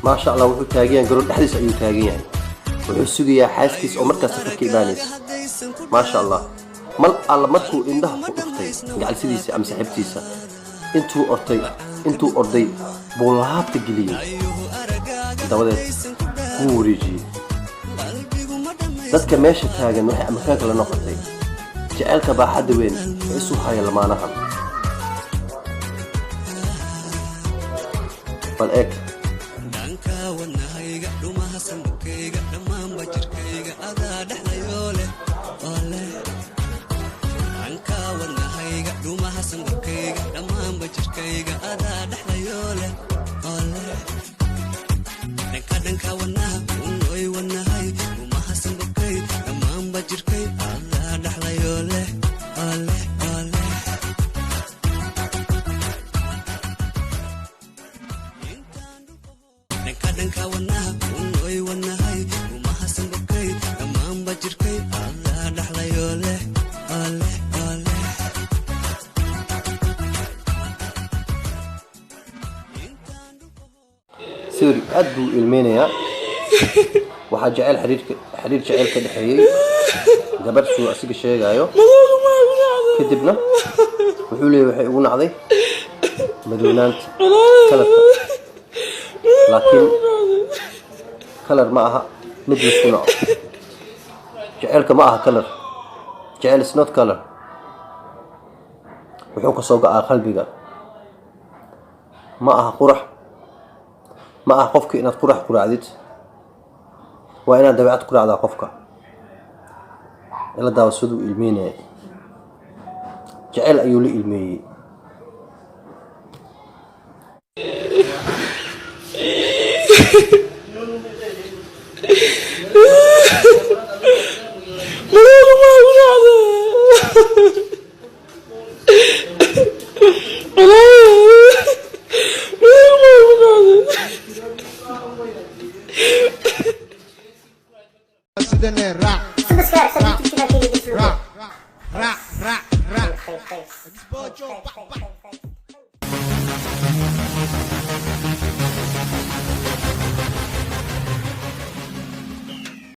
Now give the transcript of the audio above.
ما شاء الله وحو تاجيان قرون أحدث أيو تاجيان وحو سوقيا حاسكيس أو مركز تفكي إبانيس ما شاء الله مال الله مركو إنده أختي قال سيديسي أم سحبتيسا انتو أرضي بولهاب تقليل داودت كوريجي dadka meesha taagan waxay amakaanka la noqotay jaceelka baa xad weyn isu haya lamaanaha bal eeg danka wanahayga dhumaha sanbkayga dhamaan bajirkayga adaa dhaxlayo leh ole danka wanahayga dhumaha sanbkayga dhamaan bajirkayga adaa dhaxlayo leh ole danka wanaha unoy wanahay dhumaha sanbkay dhamaan bajirkay adaa dhaxlayo leh ole ole danka wanaha unoy wanahay dhumaha sanbkay dhamaan bajirkay adaa dhaxlayo leh ole ole سوري أدو المينيا واحد جعل حرير جعل كده حيي جبرت شو أسيق الشيء جايو كدبنا وحولي وحيقون عضي مدونانت كلر لكن كلر معها مدرس كنوع جعلك معها كلر جعل سنوت كلر وحوك صوق قلبي معها قرح ما قفك إن تقرح قرعدت وإن دبعت قرعة قفك إلا دا وسدو إلمين جعل أيولي إلمي Ra.